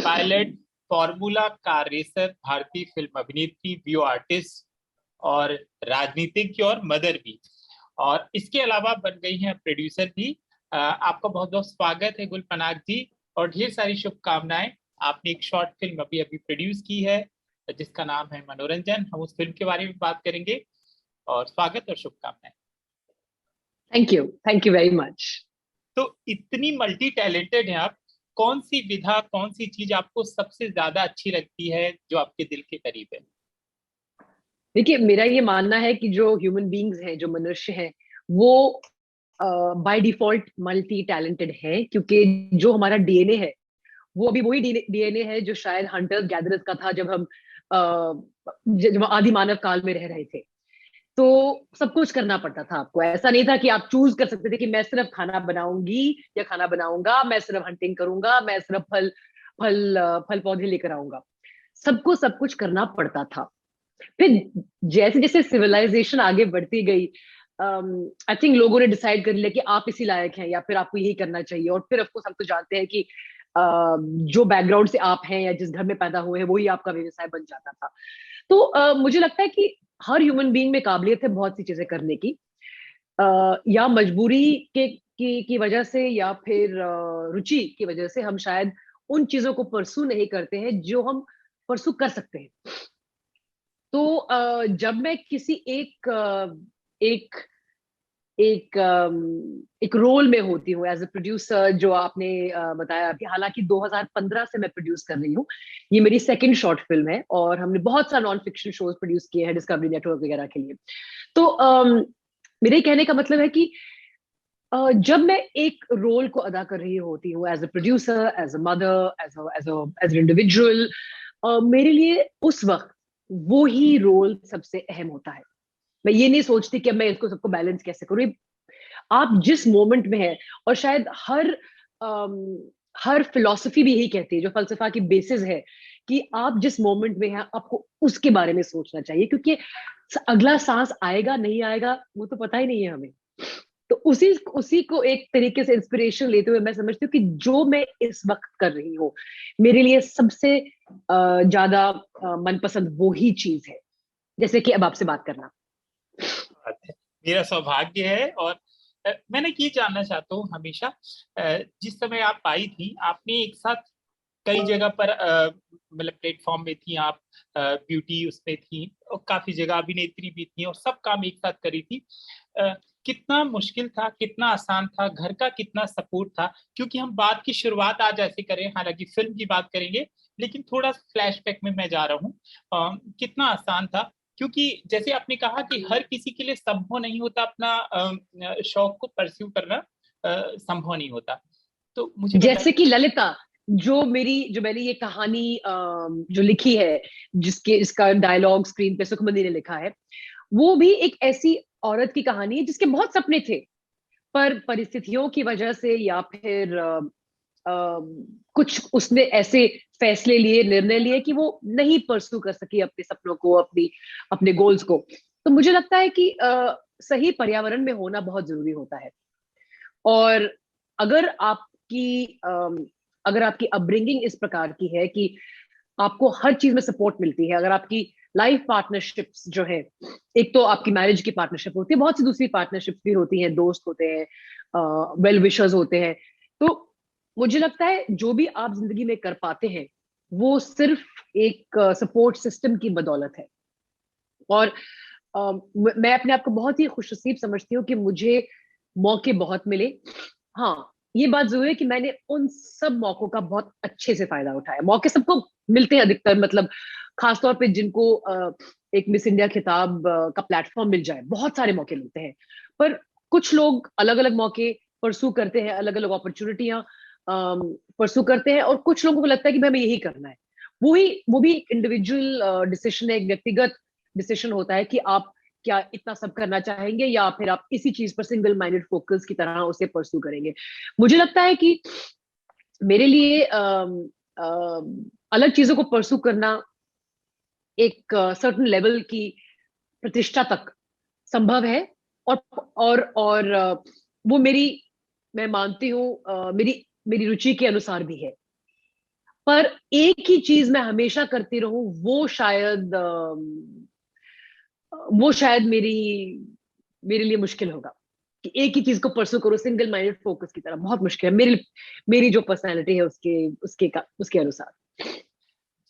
Pilot, formula car racer, भारतीय film अभिनेत्री, VO artist और राजनीतिज्ञ और मदर भी, और इसके अलावा बन गई हैं प्रोड्यूसर भी। आपका बहुत बहुत स्वागत है गुल पनाग जी, और ढेर सारी शुभकामनाएं। आपने एक शॉर्ट फिल्म अभी अभी प्रोड्यूस की है जिसका नाम है मनोरंजन। हम उस फिल्म के बारे में बात करेंगे, और स्वागत और शुभकामनाएं। Thank you very much. तो इतनी मल्टी टैलेंटेड हैं आप, कौन सी विधा, कौन सी चीज आपको सबसे ज्यादा अच्छी लगती है जो आपके दिल के करीब है? देखिए, मेरा ये मानना है कि जो ह्यूमन बीइंग्स हैं, जो मनुष्य हैं, वो बाय डिफॉल्ट मल्टी टैलेंटेड है, क्योंकि जो हमारा डीएनए है वो अभी वही डीएनए है जो शायद हंटर्स गैदरर्स का था जब हम जब आदि मानव काल में रह रहे थे। तो सब कुछ करना पड़ता था आपको, ऐसा नहीं था कि आप चूज कर सकते थे कि मैं सिर्फ खाना बनाऊंगी या खाना बनाऊंगा, मैं सिर्फ हंटिंग करूंगा, मैं सिर्फ फल पौधे लेकर आऊंगा। सबको सब कुछ करना पड़ता था। फिर जैसे जैसे सिविलाइजेशन आगे बढ़ती गई, आई थिंक लोगों ने डिसाइड कर लिया कि आप इसी लायक हैं या फिर आपको यही करना चाहिए। और फिर ऑफकोर्स हम तो जानते हैं कि जो बैकग्राउंड से आप हैं या जिस घर में पैदा हुए हैं वही आपका व्यवसाय बन जाता था। तो मुझे लगता है कि हर ह्यूमन बीइंग में काबिलियत है बहुत सी चीजें करने की, या मजबूरी की वजह से या फिर रुचि की वजह से हम शायद उन चीजों को परसू नहीं करते हैं जो हम परसू कर सकते हैं। तो जब मैं किसी एक एक एक रोल में होती हूँ एज ए प्रोड्यूसर, जो आपने बताया कि हालांकि 2015 से मैं प्रोड्यूस कर रही हूँ, ये मेरी सेकंड शॉर्ट फिल्म है और हमने बहुत सा नॉन फिक्शन शोज प्रोड्यूस किए हैं डिस्कवरी नेटवर्क वगैरह के लिए। तो मेरे कहने का मतलब है कि जब मैं एक रोल को अदा कर रही होती हूँ as a producer, as a mother, as an individual, मेरे लिए उस वक्त वो ही रोल सबसे अहम होता है। मैं ये नहीं सोचती कि अब मैं इसको सबको बैलेंस कैसे करूँ। आप जिस मोमेंट में है, और शायद हर फिलॉसफी भी यही कहती है, जो फलसफा की बेसिस है, कि आप जिस मोमेंट में हैं आपको उसके बारे में सोचना चाहिए, क्योंकि अगला सांस आएगा नहीं आएगा वो तो पता ही नहीं है हमें। तो उसी उसी को एक तरीके से इंस्पिरेशन लेते हुए मैं समझती हूँ कि जो मैं इस वक्त कर रही हूँ मेरे लिए सबसे ज्यादा मनपसंद वो ही चीज है, जैसे कि अब आपसे बात करना। मेरा सौभाग्य है, और मैं ये जानना चाहता हूँ हमेशा, जिस समय आप आई थी आपने एक साथ कई जगह पर मतलब प्लेटफॉर्म में थी आप, ब्यूटी उसमें थी और काफी जगह अभिनेत्री भी थी और सब काम एक साथ करी थी। कितना मुश्किल था, कितना आसान था, घर का कितना सपोर्ट था? क्योंकि हम बात की शुरुआत आज ऐसे करें, हालांकि फिल्म की बात करेंगे, लेकिन थोड़ा फ्लैशबैक में मैं जा रहा हूँ। कितना आसान था, क्योंकि जैसे आपने कहा कि हर किसी के लिए संभव नहीं होता, अपना शौक को परस्यू करना संभव नहीं होता। तो मुझे जैसे बताइए। कि ललिता, जो मैंने ये कहानी जो लिखी है, जिसका डायलॉग स्क्रीन पे सुखमनी ने लिखा है, वो भी एक ऐसी औरत की कहानी है जिसके बहुत सपने थे, पर परिस्थितियों की वजह से या फिर कुछ उसने ऐसे फैसले लिए, निर्णय लिए कि वो नहीं परसू कर सकी अपने सपनों को, अपने गोल्स को। तो मुझे लगता है कि सही पर्यावरण में होना बहुत जरूरी होता है। और अगर अगर आपकी अपब्रिंगिंग इस प्रकार की है कि आपको हर चीज में सपोर्ट मिलती है, अगर आपकी लाइफ पार्टनरशिप्स जो है, एक तो आपकी मैरिज की पार्टनरशिप होती है, बहुत सी दूसरी पार्टनरशिप्स भी होती हैं, दोस्त होते हैं, वेल विशर्स होते हैं। तो मुझे लगता है जो भी आप जिंदगी में कर पाते हैं वो सिर्फ एक सपोर्ट सिस्टम की बदौलत है। और मैं अपने आप को बहुत ही खुशनसीब समझती हूँ कि मुझे मौके बहुत मिले। हाँ, ये बात जरूर है कि मैंने उन सब मौकों का बहुत अच्छे से फायदा उठाया। मौके सबको मिलते हैं अधिकतर, मतलब खासतौर पे जिनको एक मिस इंडिया खिताब का प्लेटफॉर्म मिल जाए, बहुत सारे मौके मिलते हैं। पर कुछ लोग अलग अलग मौके परसू करते हैं, अलग अलग अपॉर्चुनिटियां परसू करते हैं, और कुछ लोगों को लगता है कि हमें यही करना है। वो भी एक इंडिविजुअल डिसीजन है, एक व्यक्तिगत डिसीजन होता है कि आप क्या इतना सब करना चाहेंगे या फिर आप इसी चीज पर सिंगल माइंडेड फोकस की तरह उसे परस्यू करेंगे। मुझे लगता है कि मेरे लिए अलग चीजों को परस्यू करना एक सर्टेन लेवल की प्रतिष्ठा तक संभव है। और वो मैं मानती हूँ मेरी मेरी रुचि के अनुसार भी है। पर एक ही चीज मैं हमेशा करती रहूं, वो शायद मेरे लिए मुश्किल होगा कि एक ही चीज को परसू करो सिंगल माइंडेड फोकस की तरह। बहुत मुश्किल है मेरी जो पर्सनैलिटी है उसके अनुसार।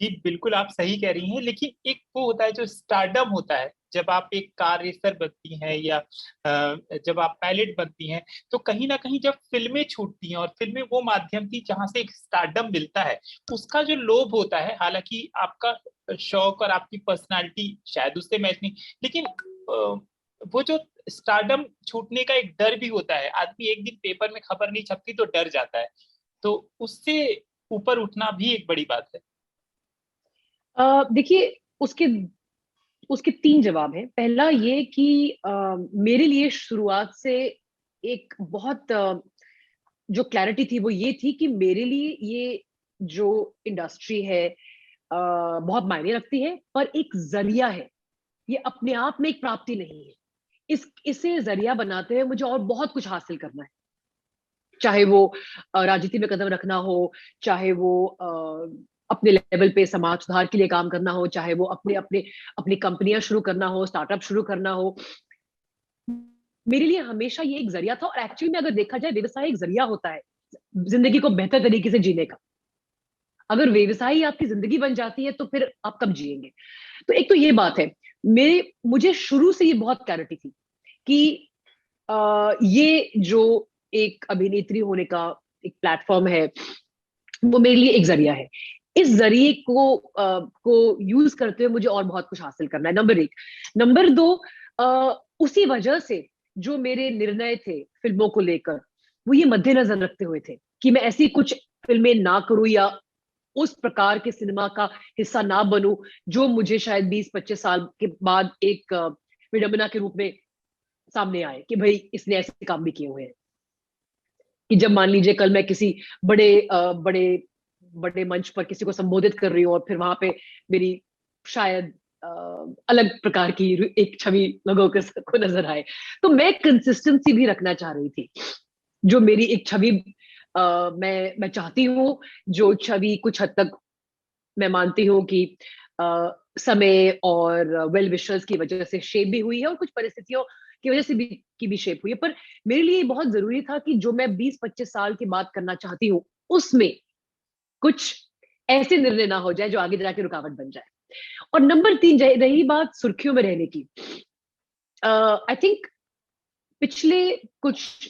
जी बिल्कुल, आप सही कह रही हैं, लेकिन एक वो होता है जो स्टारडम होता है, जब आप एक कार रेसर बनती हैं या जब आप पायलट बनती हैं, तो कहीं ना कहीं जब फिल्में छूटती हैं, और फिल्में वो माध्यम थी जहां से एक स्टारडम मिलता है, उसका जो लोभ होता है, हालांकि आपका शौक और आपकी पर्सनालिटी शायद उससे मैच नहीं, लेकिन वो जो स्टारडम छूटने का एक डर भी होता है, आदमी एक दिन पेपर में खबर नहीं छपती तो डर जाता है, तो उससे ऊपर उठना भी एक बड़ी बात है। देखिए, उसके उसके तीन जवाब हैं। पहला ये कि मेरे लिए शुरुआत से एक बहुत जो क्लैरिटी थी वो ये थी कि मेरे लिए ये जो इंडस्ट्री है बहुत मायने रखती है, पर एक जरिया है, ये अपने आप में एक प्राप्ति नहीं है। इसे जरिया बनाते हुए मुझे और बहुत कुछ हासिल करना है, चाहे वो राजनीति में कदम रखना हो, चाहे वो अपने लेवल पे समाज सुधार के लिए काम करना हो, चाहे वो अपने अपने अपनी कंपनियां शुरू करना हो, स्टार्टअप शुरू करना हो। मेरे लिए हमेशा ये एक जरिया था, और एक्चुअली में अगर देखा जाए, व्यवसाय एक जरिया होता है जिंदगी को बेहतर तरीके से जीने का। अगर व्यवसाय ही आपकी जिंदगी बन जाती है तो फिर आप कब जिएंगे? तो एक तो ये बात है। मुझे शुरू से ये बहुत क्लैरिटी थी कि ये जो एक अभिनेत्री होने का एक प्लेटफॉर्म है, वो मेरे लिए एक जरिया है। इस जरिए को यूज करते हुए मुझे और बहुत कुछ हासिल करना है, नंबर एक। नंबर दो, उसी वजह से जो मेरे निर्णय थे फिल्मों को लेकर, वो ये मद्देनजर रखते हुए थे कि मैं ऐसी कुछ फिल्में ना करूं या उस प्रकार के सिनेमा का हिस्सा ना बनूं जो मुझे शायद 20-25 साल के बाद एक विडंबना के रूप में सामने आए कि भाई इसने ऐसे काम भी किए हुए हैं। कि जब मान लीजिए कल मैं किसी बड़े बड़े मंच पर किसी को संबोधित कर रही हूँ और फिर वहां पे मेरी शायद अ, अलग प्रकार की एक छवि लोगों को नजर आए, तो मैं कंसिस्टेंसी भी रखना चाह रही थी। जो मेरी एक छवि मैं चाहती हूँ, जो छवि कुछ हद तक मैं मानती हूँ कि समय और वेल विशर्स की वजह से शेप भी हुई है, और कुछ परिस्थितियों की वजह से भी शेप हुई है। पर मेरे लिए बहुत जरूरी था कि जो मैं 20-25 साल की बात करना चाहती हूँ, उसमें कुछ ऐसे निर्णय ना हो जाए जो आगे जाके रुकावट बन जाए। और नंबर तीन, रही बात सुर्खियों में रहने की, आई थिंक पिछले कुछ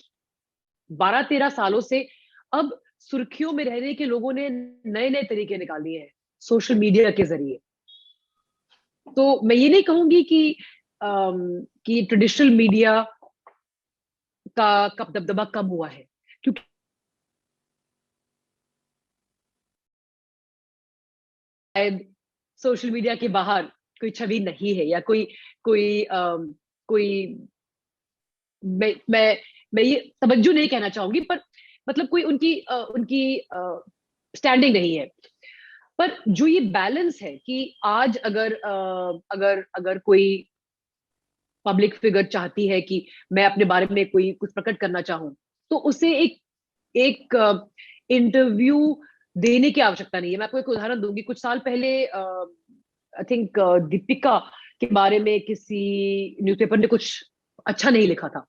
12-13 सालों से अब सुर्खियों में रहने के लोगों ने नए नए तरीके निकाल लिए हैं सोशल मीडिया के जरिए। तो मैं ये नहीं कहूंगी कि ट्रेडिशनल मीडिया का दबदबा कम हुआ है, क्योंकि शायद सोशल मीडिया के बाहर कोई छवि नहीं है, या कोई कोई मैं ये तवज्जो नहीं कहना चाहूंगी, पर मतलब कोई उनकी स्टैंडिंग नहीं है। पर जो ये बैलेंस है कि आज अगर कोई पब्लिक फिगर चाहती है कि मैं अपने बारे में कोई कुछ प्रकट करना चाहूं, तो उसे एक एक इंटरव्यू देने की आवश्यकता नहीं है। मैं आपको एक उदाहरण दूंगी। कुछ साल पहले आई थिंक दीपिका के बारे में किसी न्यूज़पेपर ने कुछ अच्छा नहीं लिखा था,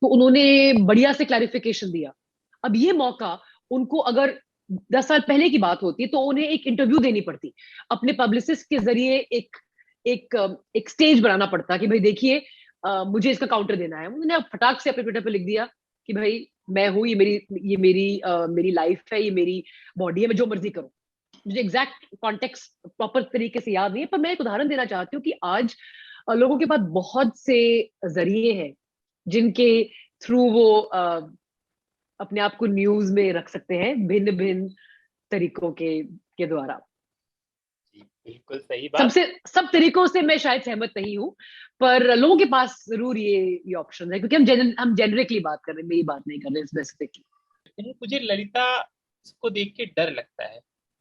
तो उन्होंने बढ़िया से क्लैरिफिकेशन दिया। अब ये मौका उनको, अगर 10 साल पहले की बात होती तो उन्हें एक इंटरव्यू देनी पड़ती, अपने पब्लिसिस्ट के जरिए एक एक स्टेज बनाना पड़ता कि भाई देखिए, मुझे इसका काउंटर देना है। उन्होंने फटाक से अपने ट्विटर पे लिख दिया कि भाई मैं हूं, ये मेरी लाइफ है, ये मेरी बॉडी है, मैं जो मर्जी करूं। मुझे एग्जैक्ट कॉन्टेक्स्ट प्रॉपर तरीके से याद नहीं है, पर मैं एक उदाहरण देना चाहती हूँ कि आज लोगों के पास बहुत से जरिए हैं जिनके थ्रू वो अपने आप को न्यूज में रख सकते हैं, भिन्न भिन्न तरीकों के द्वारा। जी बिल्कुल सही बात। सब तरीकों से मैं शायद सहमत नहीं हूँ, पर लोगों के पास जरूर ये ऑप्शन है, क्योंकि हम जेनरिकली बात कर रहे हैं, मेरी बात नहीं कर रहे स्पेसिफिकली। लेकिन मुझे ललिता को देख के डर लगता है,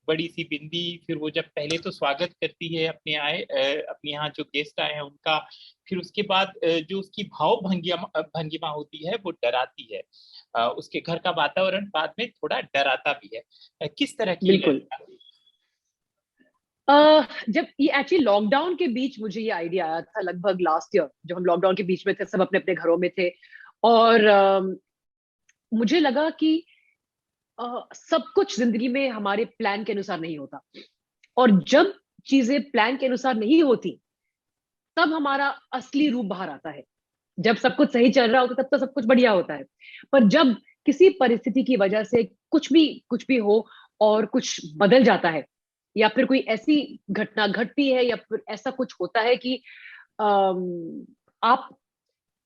बड़ी सी बिंदी, फिर वो जब पहले तो स्वागत करती है अपने यहाँ जो गेस्ट आए हैं उनका, फिर उसके बाद जो उसकी भाव भंगिमा भंगिमा होती है वो डराती है। उसके घर का वातावरण बाद में थोड़ा डराता भी है। किस तरह की बिल्कुल। लड़का? जब ये एक्चुअली लॉकडाउन के बीच मुझे ये आइडिया आया था, लगभग लास्ट ईयर, जब हम लॉकडाउन के बीच में थे, सब अपने अपने घरों में थे, और मुझे लगा कि सब कुछ जिंदगी में हमारे प्लान के अनुसार नहीं होता, और जब चीजें प्लान के अनुसार नहीं होती तब हमारा असली रूप बाहर आता है। जब सब कुछ सही चल रहा होता तब तो सब कुछ बढ़िया होता है, पर जब किसी परिस्थिति की वजह से कुछ भी हो और कुछ बदल जाता है, या फिर कोई ऐसी घटना घटती है, या फिर ऐसा कुछ होता है कि अम, आप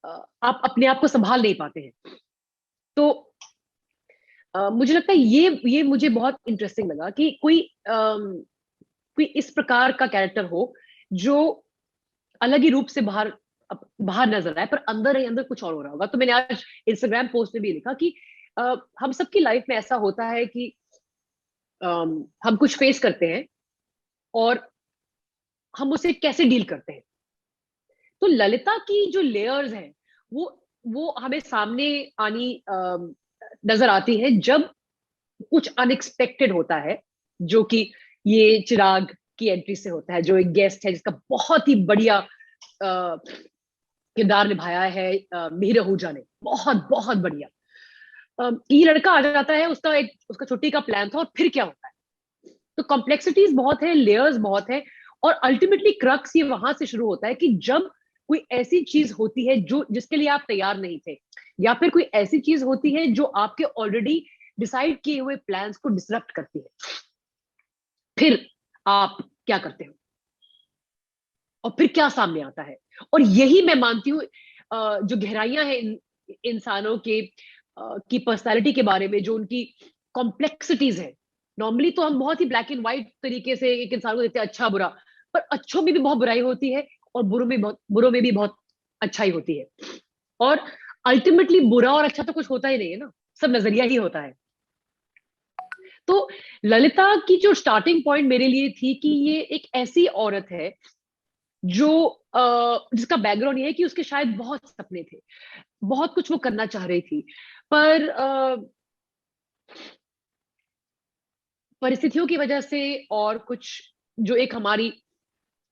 आप अपने आप को संभाल नहीं पाते हैं, तो मुझे लगता है ये मुझे बहुत इंटरेस्टिंग लगा कि कोई इस प्रकार का कैरेक्टर हो जो अलग ही रूप से बाहर नजर आए, पर अंदर ही अंदर कुछ और हो रहा होगा। तो मैंने आज इंस्टाग्राम पोस्ट में भी लिखा कि हम सबकी लाइफ में ऐसा होता है कि हम कुछ फेस करते हैं और हम उसे कैसे डील करते हैं। तो ललिता की जो लेयर्स हैं, वो वो हमें सामने आनी नजर आती है जब कुछ अनएक्सपेक्टेड होता है, जो कि ये चिराग की एंट्री से होता है, जो एक गेस्ट है जिसका बहुत ही बढ़िया किरदार निभाया है मिहिर आहूजा ने, बहुत बहुत बढ़िया। ये लड़का आ जाता है, उसका छुट्टी का प्लान था, और फिर क्या होता है। तो कॉम्प्लेक्सिटीज बहुत है, लेयर्स बहुत है, और अल्टीमेटली क्रक्स ये वहां से शुरू होता है कि जब कोई ऐसी चीज होती है जो जिसके लिए आप तैयार नहीं थे, या फिर कोई ऐसी चीज होती है जो आपके ऑलरेडी डिसाइड किए हुए प्लान्स को डिसरप्ट करती है, फिर आप क्या करते हो और फिर क्या सामने आता है। और यही मैं मानती हूँ जो गहराइयां हैं इंसानों की पर्सनालिटी के बारे में, जो उनकी कॉम्प्लेक्सिटीज है। नॉर्मली तो हम बहुत ही ब्लैक एंड व्हाइट तरीके से एक इंसान को देखते हैं, अच्छा बुरा, पर अच्छों में भी बहुत बुराई होती है, और बुरों में भी बहुत अच्छाई होती है। और अल्टीमेटली बुरा और अच्छा तो कुछ होता ही नहीं है ना, सब नजरिया ही होता है। तो ललिता की जो स्टार्टिंग पॉइंट मेरे लिए थी कि ये एक ऐसी औरत है जो जिसका बैकग्राउंड ये है कि उसके शायद बहुत सपने थे, बहुत कुछ वो करना चाह रही थी, पर परिस्थितियों की वजह से, और कुछ जो एक हमारी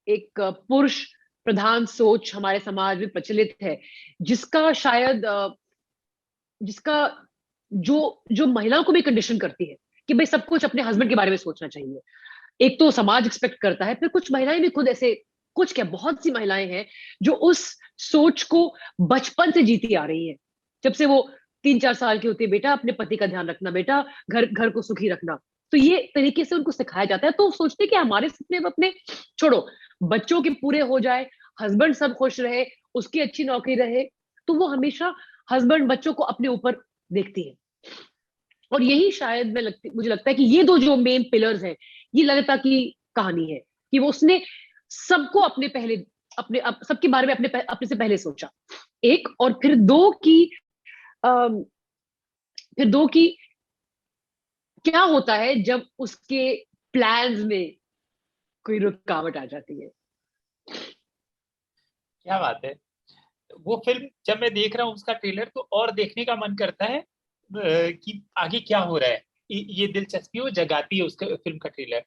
एक पुरुष प्रधान सोच हमारे समाज में प्रचलित है, जिसका शायद जिसका जो जो महिलाओं को भी कंडीशन करती है कि भाई सब कुछ अपने हस्बैंड के बारे में सोचना चाहिए। एक तो समाज एक्सपेक्ट करता है, फिर कुछ महिलाएं भी खुद ऐसे, कुछ क्या, बहुत सी महिलाएं हैं जो उस सोच को बचपन से जीती आ रही है। जब से वो 3-4 साल की होती है, बेटा अपने पति का ध्यान रखना, बेटा घर घर को सुखी रखना, तो ये तरीके से उनको सिखाया जाता है। तो सोचते कि हमारे सपने अब अपने छोड़ो, बच्चों के पूरे हो जाए, हस्बैंड सब खुश रहे, उसकी अच्छी नौकरी रहे, तो वो हमेशा हस्बैंड बच्चों को अपने ऊपर देखती है। और यही शायद मुझे लगता है कि ये दो जो मेन पिलर्स हैं, ये ललिता की कहानी है, कि वो उसने सबको अपने पहले सबके बारे में अपने से पहले सोचा, एक, और अम, फिर दो की क्या होता है जब उसके प्लान्स में कोई रुकावट आ जाती है। क्या बात है! वो फिल्म जब मैं देख रहा हूँ उसका ट्रेलर, तो और देखने का मन करता है कि आगे क्या हो रहा है। ये दिलचस्पी वो जगाती है उसका फिल्म का ट्रेलर।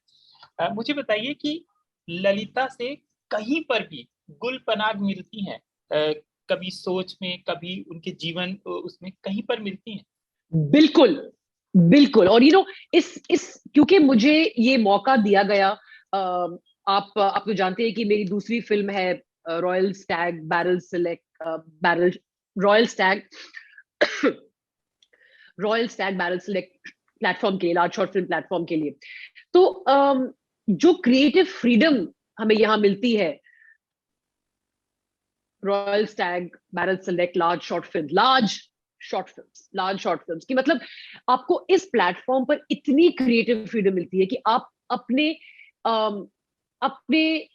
मुझे बताइए कि ललिता से कहीं पर भी गुल पनाग मिलती हैं? कभी सोच में, कभी उनके जीवन उसमें कहीं पर मिलती हैं? बिल्कुल, बिल्कुल। और इस क्योंकि मुझे ये मौका दिया गया, आप तो जानते हैं कि मेरी दूसरी फिल्म है royal Stag barrel select barrel royal Stag royal Stag barrel select platform के लिए, लार्ज शॉर्ट फिल्म प्लेटफॉर्म के लिए। तो जो क्रिएटिव फ्रीडम हमें यहाँ मिलती है, royal Stag barrel select large short film की, मतलब आपको इस प्लेटफॉर्म पर इतनी क्रिएटिव फ्रीडम मिलती है कि आप अम, अपने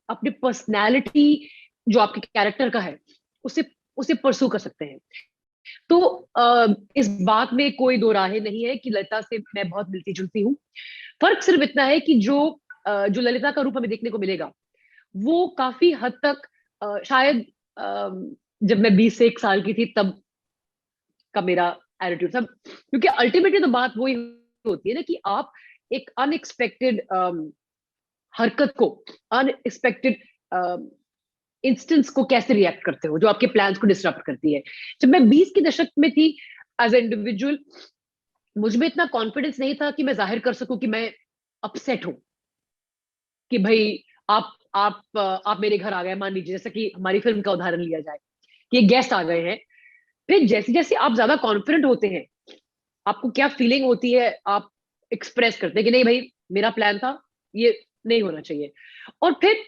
अपने पर्सनैलिटी जो आपके कैरेक्टर का है, उसे उसे परसू कर सकते हैं। तो इस बात में कोई दो राहें नहीं है कि ललिता से मैं बहुत मिलती जुलती हूँ। फर्क सिर्फ इतना है कि जो ललिता का रूप हमें देखने को मिलेगा वो काफी हद तक शायद जब मैं 20 से 1 साल की थी तब का मेरा एटीट्यूड था, क्योंकि अल्टीमेटली तो बात वही होती है ना कि आप एक अनएक्सपेक्टेड हरकत को, अनएक्सपेक्टेड इंस्टेंस को कैसे रिएक्ट करते हो जो आपके प्लान्स को डिस्टर्ब करती है। जब मैं 20 के दशक में थी, एज ए इंडिविजुअल मुझ में इतना कॉन्फिडेंस नहीं था कि मैं जाहिर कर सकूं कि मैं अपसेट हूं, कि भाई आप मेरे घर आ गए, मान लीजिए जैसे कि हमारी फिल्म का उदाहरण लिया जाए कि गेस्ट आ गए हैं। फिर जैसे जैसे आप ज्यादा कॉन्फिडेंट होते हैं, आपको क्या फीलिंग होती है, आप एक्सप्रेस करते हैं कि नहीं भाई मेरा प्लान था, ये नहीं होना चाहिए। और फिर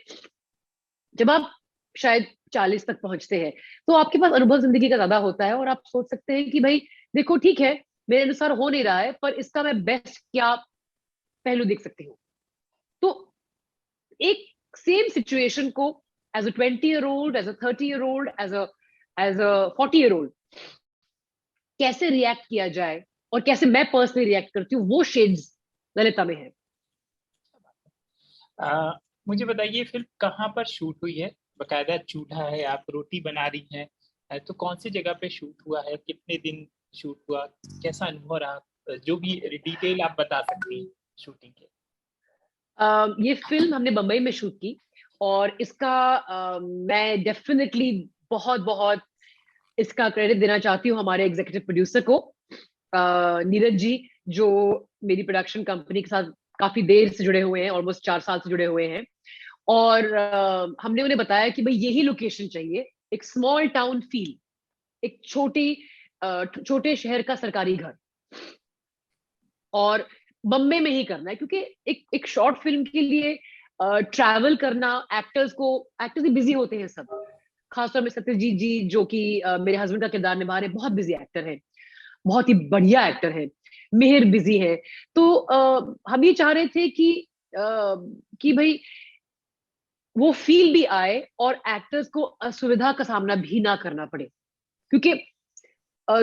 जब आप शायद 40 तक पहुंचते हैं तो आपके पास अनुभव जिंदगी का ज्यादा होता है और आप सोच सकते हैं कि भाई देखो ठीक है, मेरे अनुसार हो नहीं रहा है, पर इसका मैं बेस्ट क्या पहलू देख सकती हूँ। तो एक सेम सिचुएशन को as a 20 year old, as a 30 year old, as a 40 year old कैसे रिएक्ट किया जाए और कैसे मैं पर्सनली रिएक्ट करती हूँ, वो शेड्स ललिता में है। आ, मुझे बताइए फिल्म कहाँ पर शूट हुई है? बकायदा चूल्हा है, आप रोटी बना रही हैं, तो कौन सी जगह पे शूट हुआ है, कितने दिन शूट हुआ, कैसा अनुभव रहा? जो भी डिटेल आप बता सकती हैं शूटिंग के। ये फिल्म हमने बम्बई में शूट की और इसका मैं डेफिनेटली बहुत बहुत इसका क्रेडिट देना चाहती हूँ हमारे एग्जीक्यूटिव प्रोड्यूसर को, नीरज जी, जो मेरी प्रोडक्शन कंपनी के साथ काफी देर से जुड़े हुए हैं, ऑलमोस्ट 4 साल से जुड़े हुए हैं। और हमने उन्हें बताया कि भाई यही लोकेशन चाहिए, एक स्मॉल टाउन फील, एक छोटे शहर का सरकारी घर, और बम्बे में ही करना है, क्योंकि एक शॉर्ट फिल्म के लिए ट्रैवल करना, एक्टर्स भी बिजी होते हैं सब, खासतौर में सत्यजीत जी जो कि मेरे हस्बैंड का किरदार निभा रहे हैं, बहुत बिजी एक्टर हैं, बहुत ही बढ़िया एक्टर हैं। मिहिर बिजी है। तो हम ये चाह रहे थे कि भाई वो फील भी आए और एक्टर्स को असुविधा का सामना भी ना करना पड़े, क्योंकि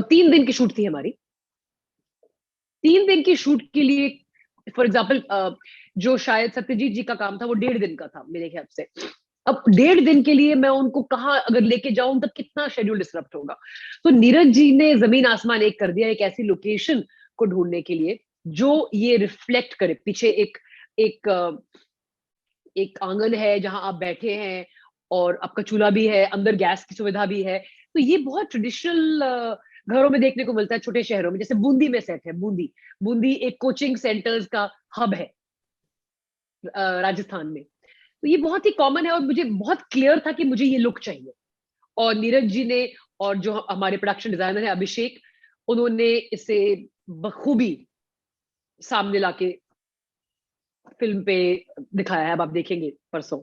3 दिन की शूट थी हमारी। 3 दिन की शूट के लिए फॉर एग्जाम्पल जो शायद सत्यजीत जी का काम था वो 1.5 दिन का था मेरे ख्याल से। अब 1.5 दिन के लिए मैं उनको कहाँ अगर लेके जाऊं तब कितना शेड्यूल डिस्टर्ब होगा। तो नीरज जी ने जमीन आसमान एक कर दिया एक ऐसी लोकेशन को ढूंढने के लिए जो ये रिफ्लेक्ट करे। पीछे एक एक आंगन है जहां आप बैठे हैं और आपका चूल्हा भी है, अंदर गैस की सुविधा भी है। तो ये बहुत ट्रेडिशनल घरों में देखने को मिलता है छोटे शहरों में, जैसे बूंदी में सेट है। बूंदी बूंदी एक कोचिंग सेंटर्स का हब है राजस्थान में। तो ये बहुत ही कॉमन है और मुझे बहुत क्लियर था कि मुझे ये लुक चाहिए। और नीरज जी ने और जो हमारे प्रोडक्शन डिजाइनर है अभिषेक, उन्होंने इसे बखूबी सामने लाके फिल्म पे दिखाया है। अब आप देखेंगे परसों।